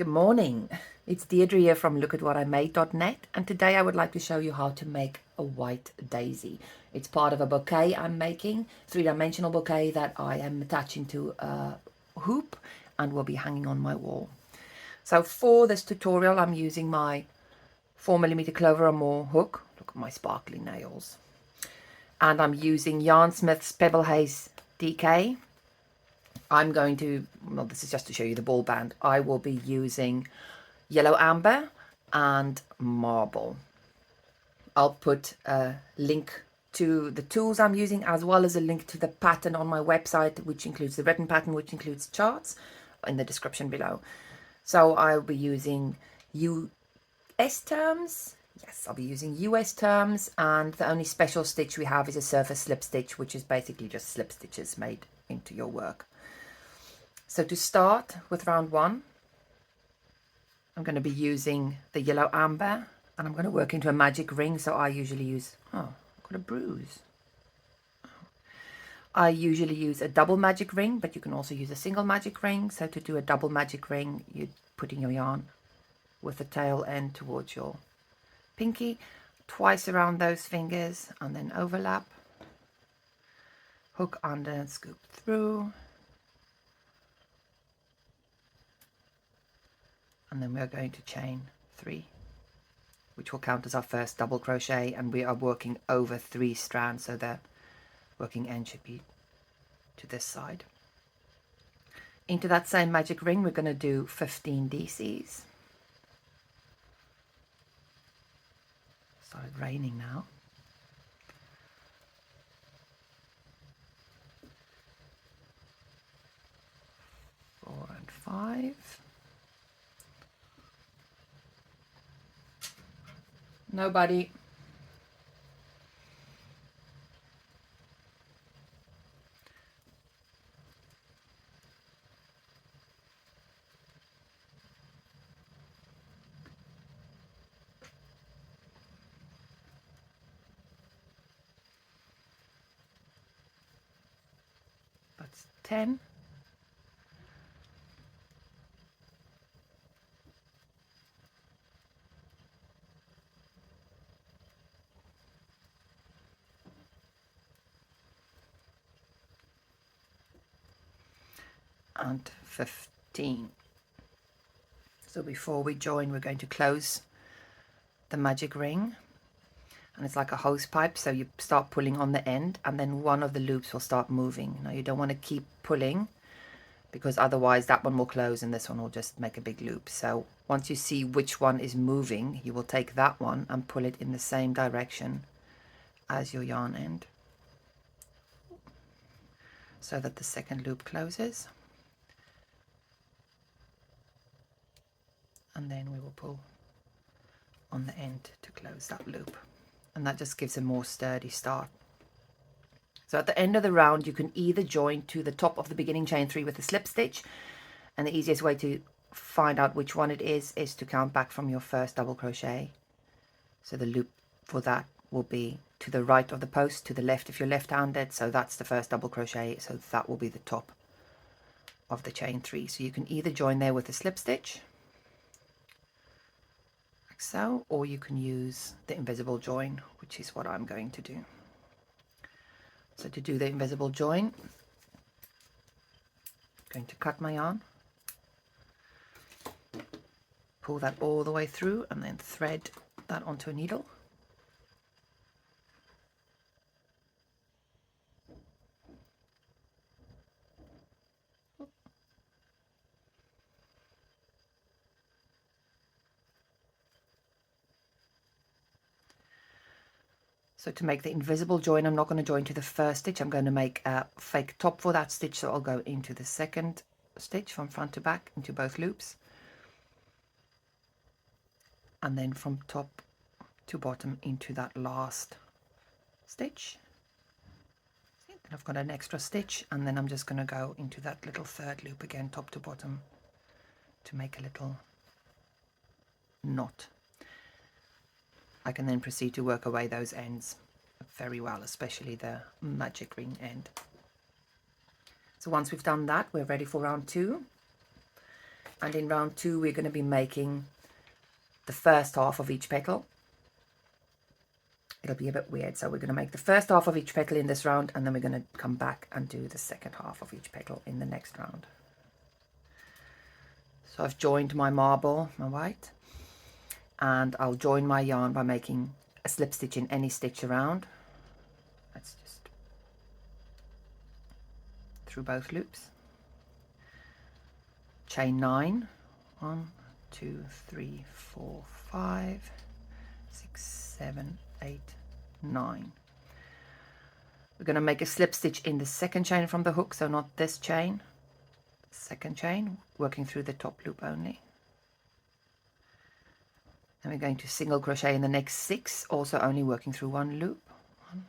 Good morning, it's Deirdre here from lookatwhatimade.net, and today I would like to show you how to make a white daisy. It's part of a bouquet I'm making, three-dimensional bouquet that I am attaching to a hoop and will be hanging on my wall. So for this tutorial I'm using my 4mm Clover Amour hook. Look at my sparkly nails. And I'm using Yarn Smith's Pebble Haze DK. I'm going to, well, this is just to show you the ball band. I will be using yellow amber and marble. I'll put a link to the tools I'm using as well as a link to the pattern on my website, which includes the written pattern, which includes charts, in the description below. So I'll be using US terms. Yes, I'll be using US terms, and the only special stitch we have is a surface slip stitch, which is basically just slip stitches made into your work. So to start with round one, I'm going to be using the yellow amber, and I'm going to work into a magic ring. So I usually use, oh, I've got a bruise. I usually use a double magic ring, but you can also use a single magic ring. So to do a double magic ring, you're putting your yarn with the tail end towards your pinky, twice around those fingers, and then overlap, hook under and scoop through. And then we're going to chain 3, which will count as our first double crochet, and we are working over 3 strands, so the working end should be to this side. Into that same magic ring we're going to do 15 DCs. Started raining now. Four and 5. Nobody. That's 10. And 15. So before we join, we're going to close the magic ring, and it's like a hose pipe, so you start pulling on the end and then one of the loops will start moving. Now you don't want to keep pulling, because otherwise that one will close and this one will just make a big loop. So once you see which one is moving, you will take that one and pull it in the same direction as your yarn end, so that the second loop closes. And then we will pull on the end to close that loop, and that just gives a more sturdy start. So at the end of the round you can either join to the top of the beginning chain 3 with a slip stitch, and the easiest way to find out which one it is to count back from your first double crochet. So the loop for that will be to the right of the post, to the left if you're left-handed, so that's the first double crochet, so that will be the top of the chain 3. So you can either join there with a slip stitch, so, or you can use the invisible join, which is what I'm going to do. So to do the invisible join, I'm going to cut my yarn, pull that all the way through, and then thread that onto a needle. So to make the invisible join, I'm not going to join to the first stitch. I'm going to make a fake top for that stitch. So I'll go into the second stitch from front to back into both loops. And then from top to bottom into that last stitch. Then I've got an extra stitch, and then I'm just going to go into that little third loop again, top to bottom, to make a little knot. I can then proceed to work away those ends very well, especially the magic ring end. So once we've done that, we're ready for round 2. And in round 2 we're going to be making the first half of each petal. It'll be a bit weird, so we're going to make the first half of each petal in this round, and then we're going to come back and do the second half of each petal in the next round. So I've joined my marble, my white, and I'll join my yarn by making a slip stitch in any stitch around. Let's just through both loops. Chain 9. 1, 2, 3, 4, 5, 6, 7, 8, 9. We're going to make a slip stitch in the second chain from the hook, so not this chain. Second chain, working through the top loop only. Then we're going to single crochet in the next 6, also only working through one loop. 1,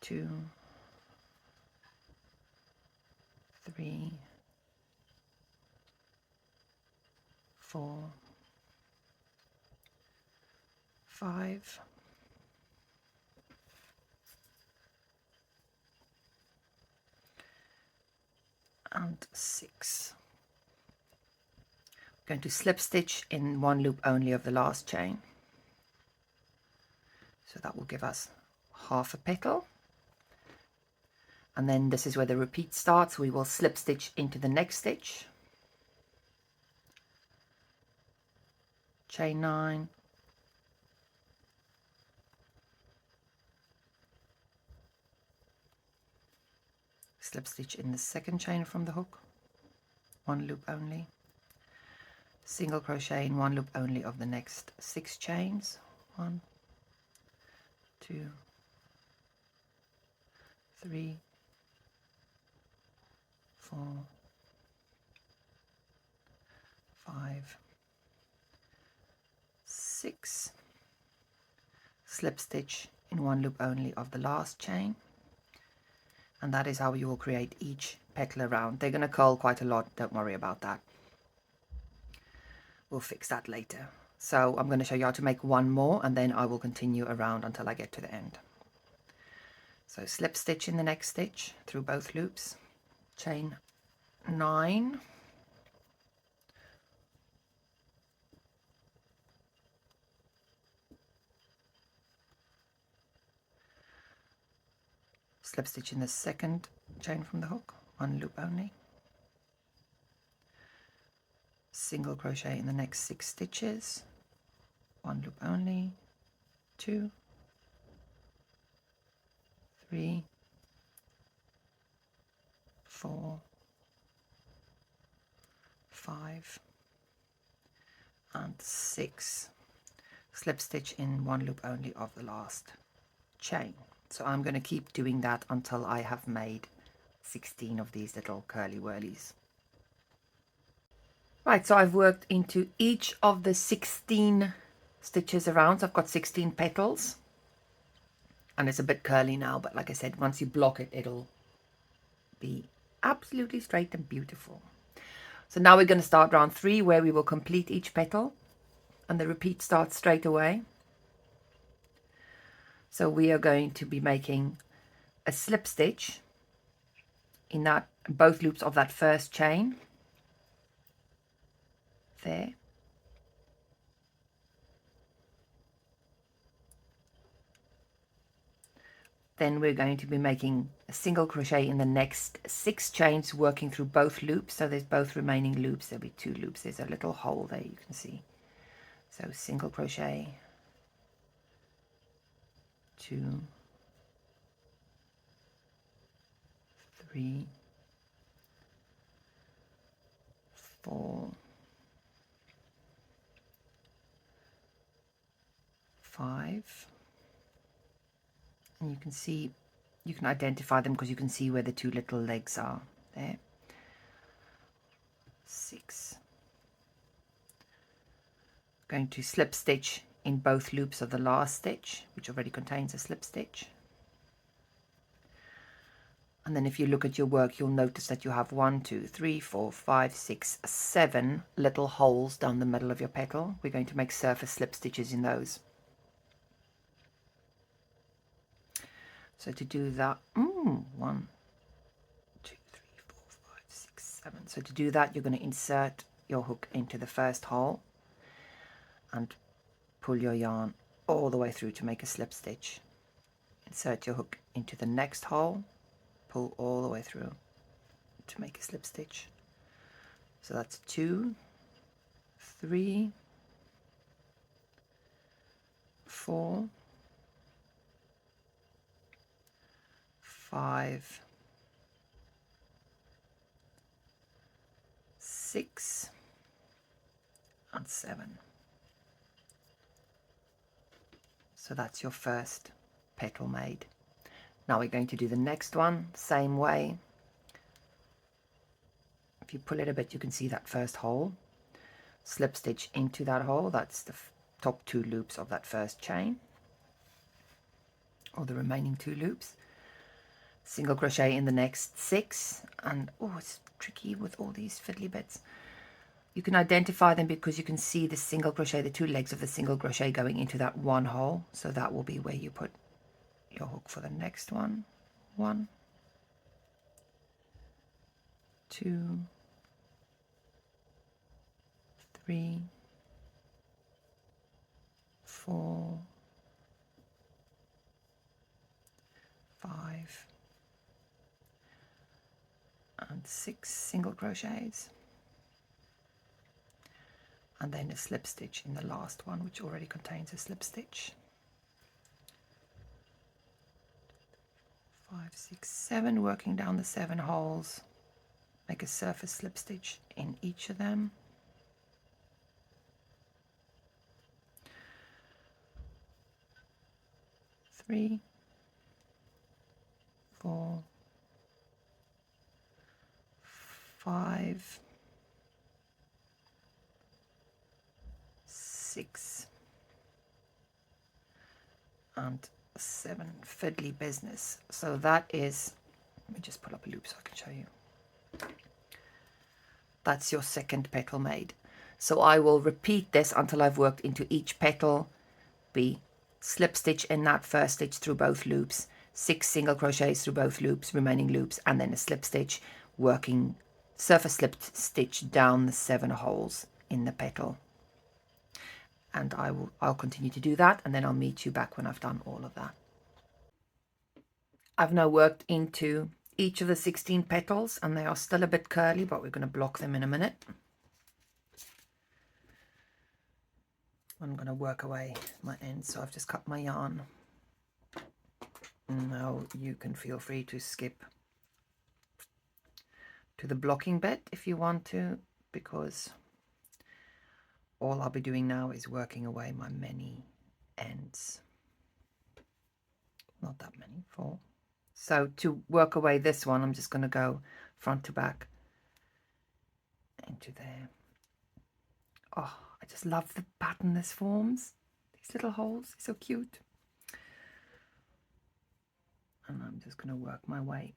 2, 3, 4, 5, and 6. Going to slip stitch in one loop only of the last chain, so that will give us half a petal. And then this is where the repeat starts. We will slip stitch into the next stitch, chain 9, slip stitch in the second chain from the hook, one loop only, single crochet in one loop only of the next 6 chains, 1, 2, 3, 4, 5, 6, slip stitch in one loop only of the last chain, and that is how you will create each petal around. They're going to curl quite a lot, don't worry about that. We'll fix that later. So I'm going to show you how to make one more, and then I will continue around until I get to the end. So slip stitch in the next stitch through both loops, chain 9, slip stitch in the second chain from the hook, one loop only, single crochet in the next 6 stitches, one loop only, 2, 3, 4, 5, and 6. Slip stitch in one loop only of the last chain. So I'm going to keep doing that until I have made 16 of these little curly whirlies. Right, so I've worked into each of the 16 stitches around. So I've got 16 petals, and it's a bit curly now, but like I said, once you block it, it'll be absolutely straight and beautiful. So now we're going to start round 3, where we will complete each petal, and the repeat starts straight away. So we are going to be making a slip stitch in that both loops of that first chain there. Then we're going to be making a single crochet in the next 6 chains, working through both loops. So there's both remaining loops. There'll be 2 loops. There's a little hole there, you can see. So single crochet, 2, 3, 4, 5, and you can see, you can identify them because you can see where the 2 little legs are there. 6. Going to slip stitch in both loops of the last stitch, which already contains a slip stitch. And then if you look at your work, you'll notice that you have 1, 2, 3, 4, 5, 6, 7 little holes down the middle of your petal. We're going to make surface slip stitches in those. So to do that, 1, 2, 3, 4, 5, 6, 7. So to do that, you're going to insert your hook into the first hole and pull your yarn all the way through to make a slip stitch. Insert your hook into the next hole, pull all the way through to make a slip stitch. So that's 2, 3, 4, 5, 6, and 7. So that's your first petal made. Now we're going to do the next one, same way. If you pull it a bit, you can see that first hole. Slip stitch into that hole, that's the top 2 loops of that first chain, or the remaining 2 loops. Single crochet in the next 6, and oh, it's tricky with all these fiddly bits. You can identify them because you can see the single crochet, the 2 legs of the single crochet going into that one hole. So that will be where you put your hook for the next one. 1, 2, 3, 4, 5, and 6 single crochets, and then a slip stitch in the last one, which already contains a slip stitch. 5, 6, 7, working down the 7 holes, make a surface slip stitch in each of them. 3, 4, 5, 6, and 7. Fiddly business. So that is, let me just pull up a loop so I can show you. That's your second petal made. So I will repeat this until I've worked into each petal. Be slip stitch in that first stitch through both loops, 6 single crochets through both loops, remaining loops, and then a slip stitch, working surface slip stitch down the 7 holes in the petal. And I'll continue to do that, and then I'll meet you back when I've done all of that. I've now worked into each of the 16 petals, and they are still a bit curly, but we're going to block them in a minute. I'm going to work away my ends, so I've just cut my yarn. Now you can feel free to skip to the blocking bit if you want to, because all I'll be doing now is working away my many ends. Not that many, 4. So to work away this one, I'm just going to go front to back into there. Oh, I just love the pattern this forms. These little holes, so cute. And I'm just going to work my way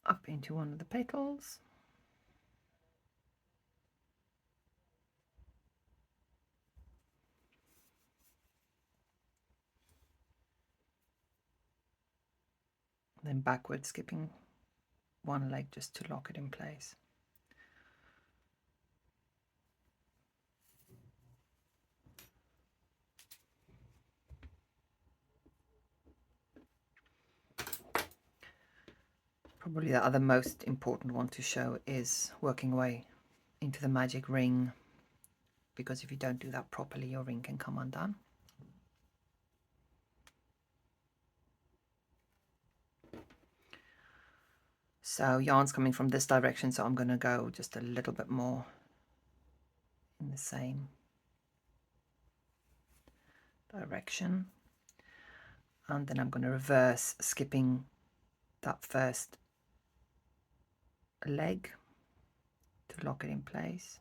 up into one of the petals. Then backward, skipping one leg just to lock it in place. Probably the other most important one to show is working away into the magic ring, because if you don't do that properly, your ring can come undone. So yarn's coming from this direction, so I'm going to go just a little bit more in the same direction, and then I'm going to reverse, skipping that first leg to lock it in place.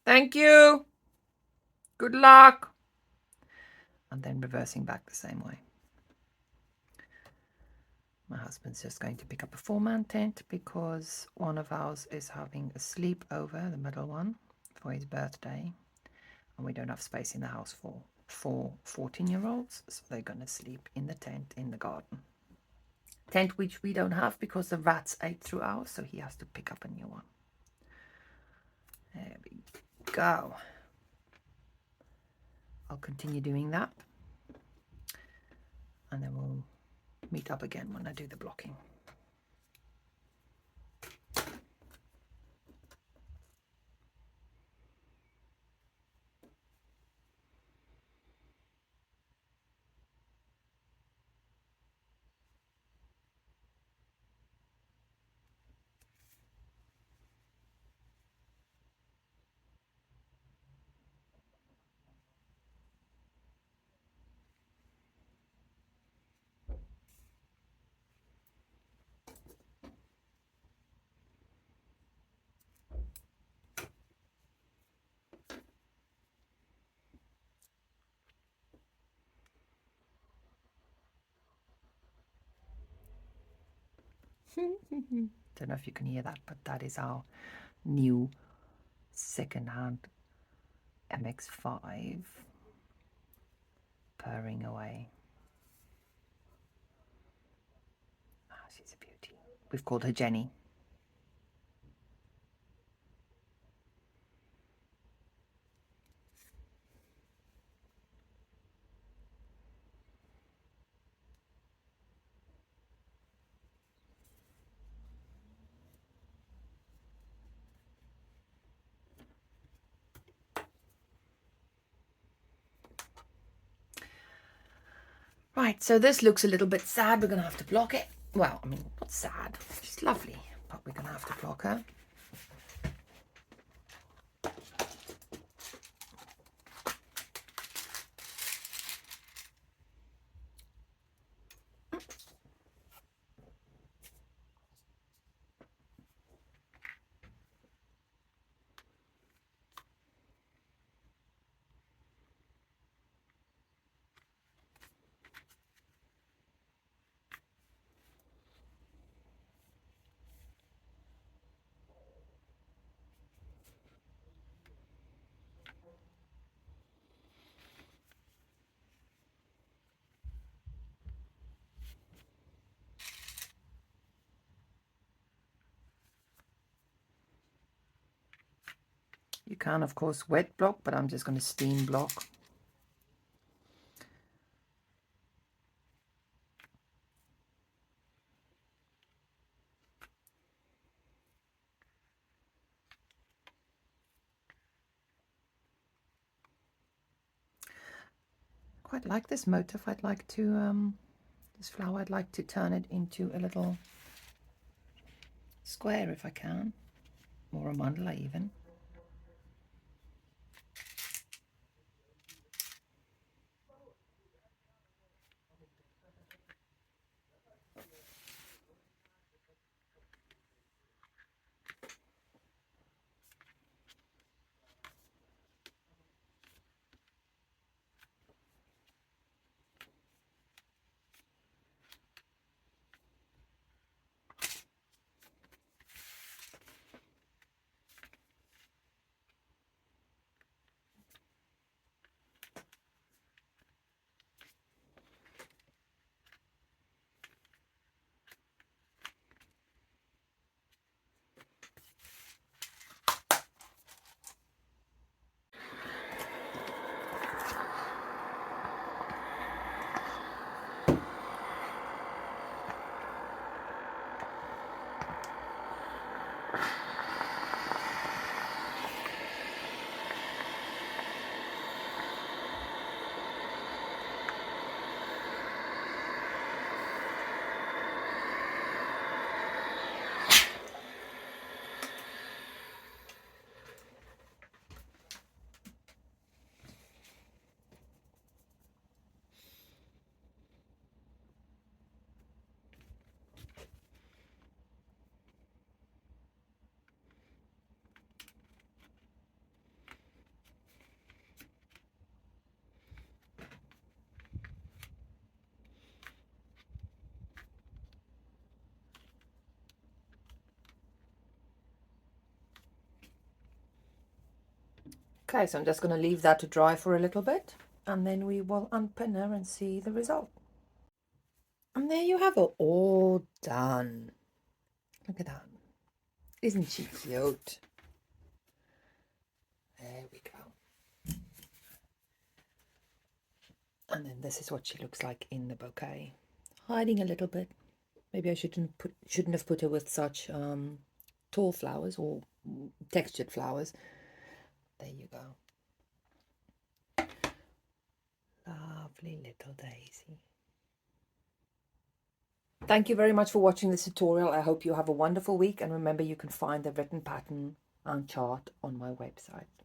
Thank you. Good luck. And then reversing back the same way. My husband's just going to pick up a 4-man tent because one of ours is having a sleepover, the middle one, for his birthday. And we don't have space in the house for 4 14-year-olds, so they're going to sleep in the tent in the garden. Tent which we don't have because the rats ate through ours, so he has to pick up a new one. There we go. I'll continue doing that. And then we'll meet up again when I do the blocking. Don't know if you can hear that, but that is our new second-hand MX5 purring away. Ah, she's a beauty. We've called her Jenny. Right, so this looks a little bit sad. We're going to have to block it. Well, I mean, not sad. She's lovely, but we're going to have to block her. You can, of course, wet block, but I'm just going to steam block. Quite like this motif. I'd like to, this flower, I'd like to turn it into a little square if I can, or a mandala even. Okay, so I'm just going to leave that to dry for a little bit, and then we will unpin her and see the result. And there you have it, all done. Look at that. Isn't she cute? There we go. And then this is what she looks like in the bouquet. Hiding a little bit. Maybe I shouldn't have put her with such tall flowers or textured flowers. There you go. Lovely little daisy. Thank you very much for watching this tutorial. I hope you have a wonderful week, and remember you can find the written pattern and chart on my website.